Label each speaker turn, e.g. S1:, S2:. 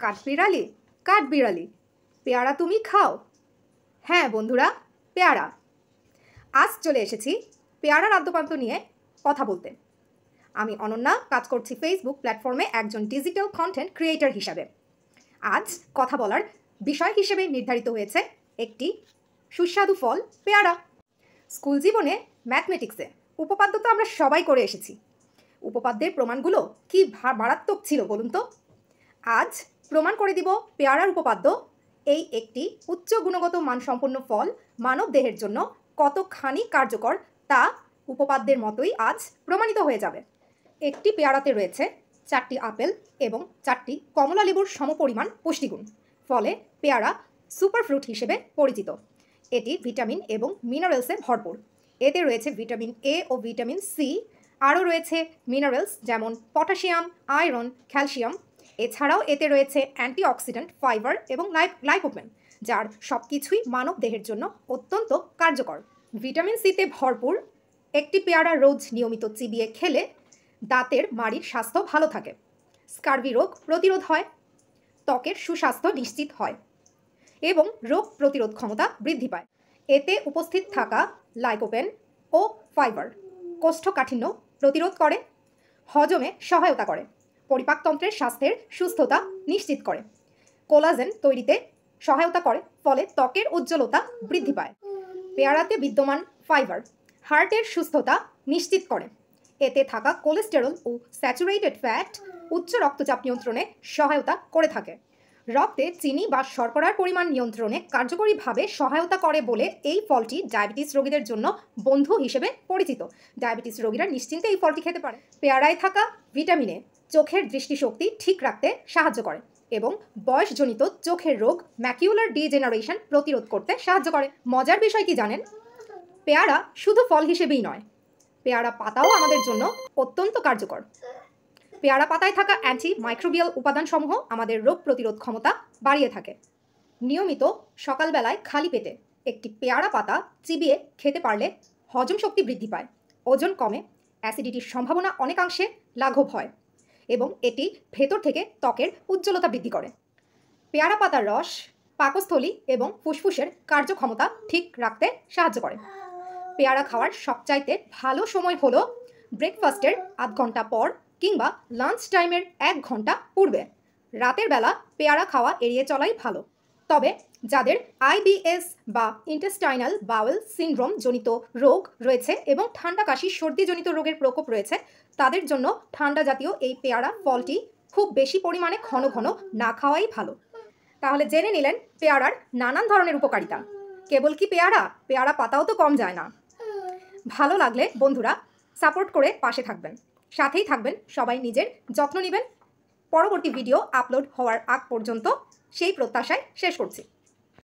S1: কাঠবিড়ালি কাঠবিড়ালি পেয়ারা তুমি খাও। হ্যাঁ বন্ধুরা, পেয়ারা। আজ চলে এসেছি পেয়ারার আদ্যপান্ত নিয়ে কথা বলতে। আমি অনন্যা, কাজ করছি ফেসবুক প্ল্যাটফর্মে একজন ডিজিটাল কন্টেন্ট ক্রিয়েটর হিসাবে। আজ কথা বলার বিষয় হিসেবে নির্ধারিত হয়েছে একটি সুস্বাদু ফল পেয়ারা। স্কুল জীবনে ম্যাথমেটিক্সে উপপাদ্য তো আমরা সবাই করে এসেছি। উপপাদ্যের প্রমাণগুলো কি মারাত্মক ছিল বলুন তো। আজ প্রমাণ করে দিব পেয়ারার উপপাদ্য এই একটি উচ্চ গুণগত মানসম্পন্ন ফল মানব দেহের জন্য কতখানি কার্যকর তা উপপাদ্যের মতোই আজ প্রমাণিত হয়ে যাবে। একটি পেয়ারাতে রয়েছে 4টি আপেল এবং 4টি কমলা লেবুর সমপরিমাণ পুষ্টিগুণ, ফলে পেয়ারা সুপার ফ্রুট হিসেবে পরিচিত। এটি ভিটামিন এবং মিনারেলসে ভরপুর। এতে রয়েছে ভিটামিন এ ও ভিটামিন সি, আরও রয়েছে মিনারেলস যেমন পটাশিয়াম, আয়রন, ক্যালসিয়াম। এছাড়াও এতে রয়েছে অ্যান্টিঅক্সিডেন্ট, ফাইবার এবং লাইকোপেন, যার সব কিছুই মানব দেহের জন্য অত্যন্ত কার্যকর। ভিটামিন সিতে ভরপুর একটি পেয়ারা রোজ নিয়মিত চিবিয়ে খেলে দাঁতের মাড়ির স্বাস্থ্য ভালো থাকে, স্কার্বি রোগ প্রতিরোধ হয়, ত্বকের সুস্বাস্থ্য নিশ্চিত হয় এবং রোগ প্রতিরোধ ক্ষমতা বৃদ্ধি পায়। এতে উপস্থিত থাকা লাইকোপেন ও ফাইবার কোষ্ঠকাঠিন্য প্রতিরোধ করে, হজমে সহায়তা করে, পরিপাকতন্ত্রের স্বাস্থ্যের সুস্থতা নিশ্চিত করে, কোলাজেন তৈরিতে সহায়তা করে, ফলে ত্বকের উজ্জ্বলতা বৃদ্ধি পায়। পেয়ারাতে বিদ্যমান ফাইবার হার্টের সুস্থতা নিশ্চিত করে। এতে থাকা কোলেস্টেরল ও স্যাচুরেটেড ফ্যাট উচ্চ রক্তচাপ নিয়ন্ত্রণে সহায়তা করে থাকে। রক্তে চিনি বা শর্করার পরিমাণ নিয়ন্ত্রণে কার্যকরীভাবে সহায়তা করে বলে এই ফলটি ডায়াবেটিস রোগীদের জন্য বন্ধু হিসেবে পরিচিত। ডায়াবেটিস রোগীরা নিশ্চিন্তে এই ফলটি খেতে পারে। পেয়ারায় থাকা ভিটামিনে চোখের দৃষ্টিশক্তি ঠিক রাখতে সাহায্য করে এবং বয়সজনিত চোখের রোগ ম্যাকিউলার ডিজেনারেশন প্রতিরোধ করতে সাহায্য করে। মজার বিষয় কি জানেন? পেয়ারা শুধু ফল হিসেবেই নয়, পেয়ারা পাতাও আমাদের জন্য অত্যন্ত কার্যকর। পেয়ারা পাতায় থাকা অ্যান্টি মাইক্রোবিয়াল উপাদানসমূহ আমাদের রোগ প্রতিরোধ ক্ষমতা বাড়িয়ে থাকে। নিয়মিত সকালবেলায় খালি পেটে একটি পেয়ারা পাতা চিবিয়ে খেতে পারলে হজম শক্তি বৃদ্ধি পায়, ওজন কমে, অ্যাসিডিটির সম্ভাবনা অনেকাংশে লাঘব হয় এবং এটি ভেতর থেকে ত্বকের উজ্জ্বলতা বৃদ্ধি করে। পেয়ারা পাতার রস পাকস্থলী এবং ফুসফুসের কার্যক্ষমতা ঠিক রাখতে সাহায্য করে। পেয়ারা খাওয়ার সবচাইতে ভালো সময় হলো ব্রেকফাস্টের আধ ঘন্টা পর কিংবা লাঞ্চ টাইমের 1 ঘন্টা পূর্বে। রাতের বেলা পেয়ারা খাওয়া এড়িয়ে চলাই ভালো। তবে যাদের আইবিএস বা ইন্টেস্টাইনাল বাউল সিনড্রোম জনিত রোগ রয়েছে এবং ঠান্ডা কাশি সর্দিজনিত রোগের প্রকোপ রয়েছে, তাদের জন্য ঠান্ডা জাতীয় এই পেয়ারা ফলটি খুব বেশি পরিমাণে ঘন ঘন না খাওয়াই ভালো। তাহলে জেনে নিলেন পেয়ারার নানান ধরনের উপকারিতা। কেবল কি পেয়ারা, পেয়ারা পাতাও তো কম যায় না। ভালো লাগলে বন্ধুরা সাপোর্ট করে পাশে থাকবেন, সাথেই থাকবেন। সবাই নিজের যত্ন নেবেন। পরবর্তী ভিডিও আপলোড হওয়ার আগ পর্যন্ত সেই প্রত্যাশায় শেষ করছি।